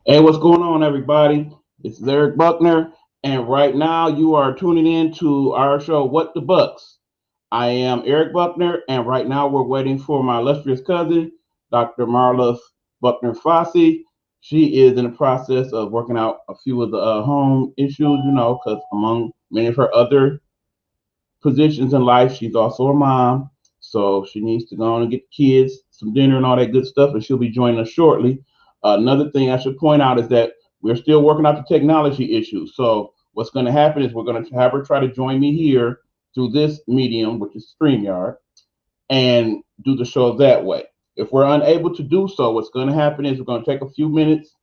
Hey, what's going on, everybody? It's Eric Buckner, and right now you are tuning in to our show, What the Bucks. I am Eric Buckner, and right now we're waiting for my illustrious cousin, Dr. Marla Buckner Facey. She is in the process of working out a few of the home issues, because among many of her other positions in life, she's also a mom. So she needs to go on and get the kids some dinner and all that good stuff, and she'll be joining us shortly. Another thing I should point out is that we're still working out the technology issues. So what's going to happen is we're going to have her try to join me here through this medium, which is StreamYard, and do the show that way. If we're unable to do so, what's going to happen is we're going to take a few minutes,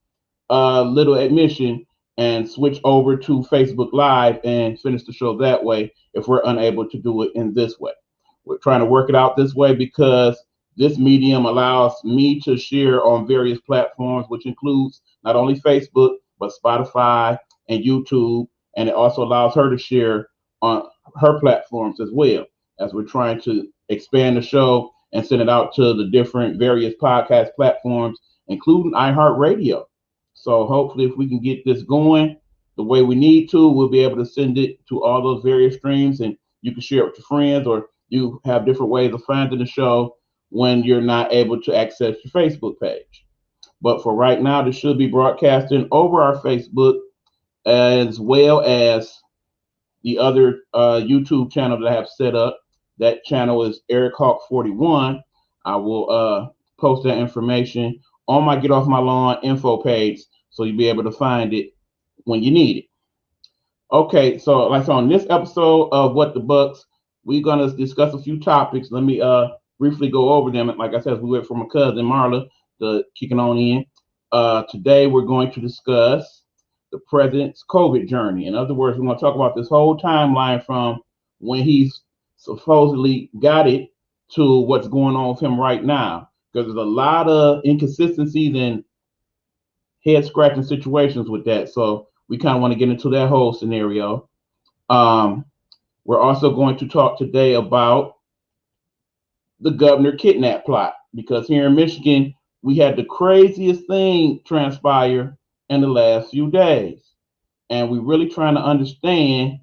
little admission, and switch over to Facebook Live and finish the show that way if we're unable to do it in this way. We're trying to work it out this way because this medium allows me to share on various platforms, which includes not only Facebook, but Spotify and YouTube. And it also allows her to share on her platforms as well, as we're trying to expand the show and send it out to the different various podcast platforms, including iHeartRadio. So hopefully, if we can get this going the way we need to, we'll be able to send it to all those various streams, and you can share it with your friends, or you have different ways of finding the show when you're not able to access your Facebook page. But for right now, this should be broadcasting over our Facebook as well as the other YouTube channel that I have set up. That channel is Eric Hawk 41. I will post that information on my Get Off My Lawn info page so you'll be able to find it when you need it. Okay, so like on this episode of What the Bucks, we're gonna discuss a few topics. Let me briefly go over them. Like I said, we went from my cousin Marla to kicking on in. Today we're going to discuss the president's COVID journey. In other words, we're going to talk about this whole timeline from when he's supposedly got it to what's going on with him right now. Because there's a lot of inconsistencies and head scratching situations with that. So we kind of want to get into that whole scenario. Um, we're also going to talk today about the governor kidnap plot, because here in Michigan, we had the craziest thing transpire in the last few days. And we're really trying to understand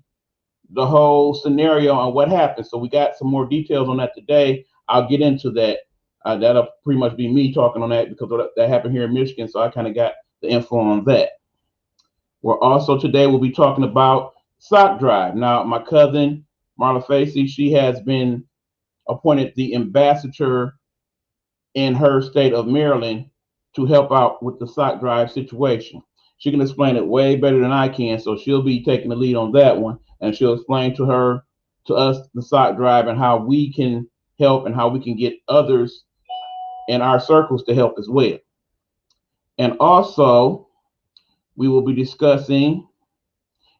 the whole scenario and what happened. So we got some more details on that today. I'll get into that. That'll pretty much be me talking on that because that happened here in Michigan. So I kind of got the info on that. We're also today we'll be talking about sock drive. Now, my cousin Marla Facey, she has been appointed the ambassador in her state of Maryland to help out with the sock drive situation. She can explain it way better than I can, so she'll be taking the lead on that one, and she'll explain to us, the sock drive and how we can help and how we can get others in our circles to help as well. And also, we will be discussing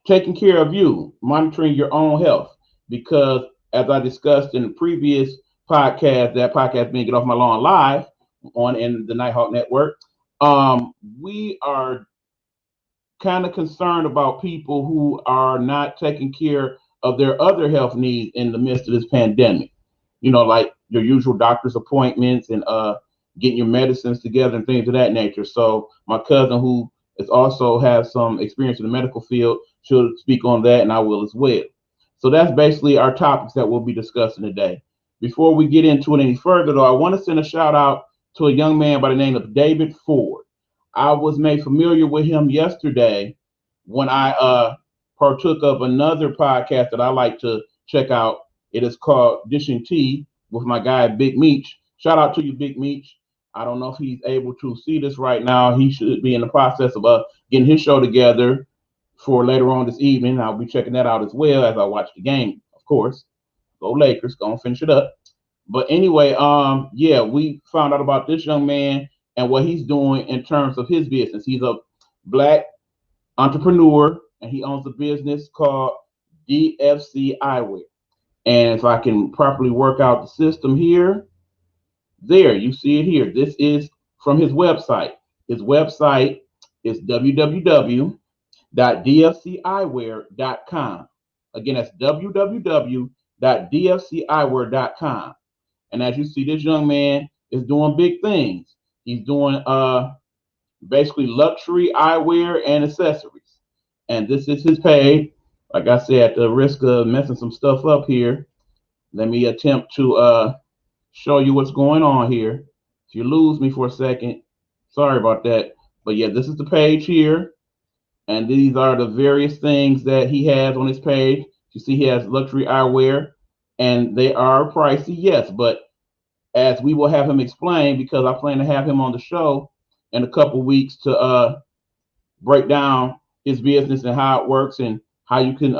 taking care of you, monitoring your own health, because as I discussed in the previous podcast, that podcast being Get Off My Lawn Live on in the Nighthawk Network, we are kind of concerned about people who are not taking care of their other health needs in the midst of this pandemic. Like your usual doctor's appointments and getting your medicines together and things of that nature. So my cousin, who is also has some experience in the medical field, she'll speak on that, and I will as well. So that's basically our topics that we'll be discussing today. Before we get into it any further, though, I want to send a shout out to a young man by the name of David Ford. I was made familiar with him yesterday when I partook of another podcast that I like to check out. It is called Dishing Tea with my guy Big Meech. Shout out to you, Big Meech. I don't know if he's able to see this right now. He should be in the process of getting his show together for later on this evening. I'll be checking that out as well as I watch the game, of course. Go Lakers, go and finish it up. But anyway, yeah, we found out about this young man and what he's doing in terms of his business. He's a black entrepreneur, and he owns a business called DFC Eyewear. And if I can properly work out the system here, there, you see it here. This is from his website. His website is www.dfceyewear.com. Again, that's www.dfceyewear.com. And as you see, this young man is doing big things. He's doing basically luxury eyewear and accessories. And this is his page. Like I said, at the risk of messing some stuff up here, let me attempt to show you what's going on here. If you lose me for a second, sorry about that. But yeah, this is the page here. And these are the various things that he has on his page. You see he has luxury eyewear, and they are pricey, yes, but as we will have him explain, because I plan to have him on the show in a couple weeks to break down his business and how it works and how you can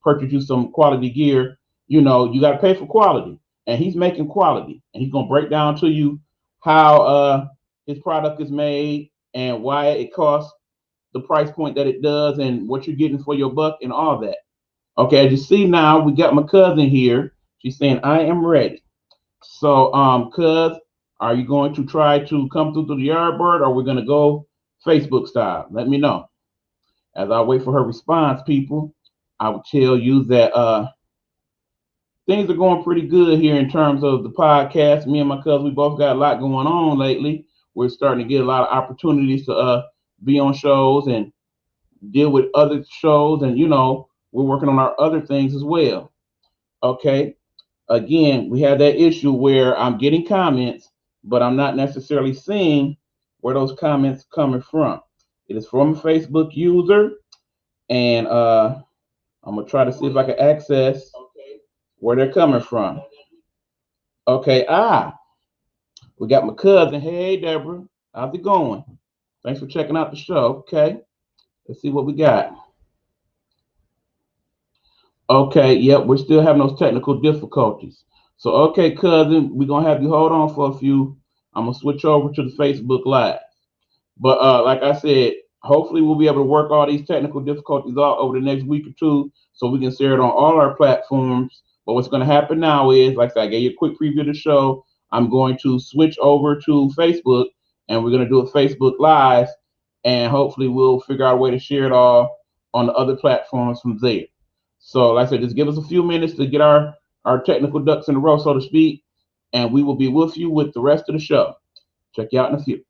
purchase you some quality gear. You know, you got to pay for quality, and he's making quality, and he's gonna break down to you how his product is made and why it costs the price point that it does and what you're getting for your buck and all that. Okay, as you see now, we got my cousin here. She's saying, I am ready. So, cuz, are you going to try to come through to the Yardbird, or we're gonna go Facebook style? Let me know. As I wait for her response, people, I will tell you that things are going pretty good here in terms of the podcast. Me and my cousin, we both got a lot going on lately. We're starting to get a lot of opportunities to be on shows and deal with other shows, and we're working on our other things as well. Okay. Again, we have that issue where I'm getting comments, but I'm not necessarily seeing where those comments coming from. It is from a Facebook user, and I'm gonna try to see if I can access where they're coming from. Okay, we got my cousin. Hey, Deborah, how's it going? Thanks for checking out the show. Okay, let's see what we got. Okay, yep, we're still having those technical difficulties. So, okay, cousin, we're gonna have you hold on for a few. I'm gonna switch over to the Facebook Live. But like I said, hopefully we'll be able to work all these technical difficulties out over the next week or two so we can share it on all our platforms. But what's going to happen now is, like I said, I gave you a quick preview of the show. I'm going to switch over to Facebook, and we're going to do a Facebook Live, and hopefully we'll figure out a way to share it all on the other platforms from there. So, like I said, just give us a few minutes to get our technical ducks in a row, so to speak, and we will be with you with the rest of the show. Check you out in a few.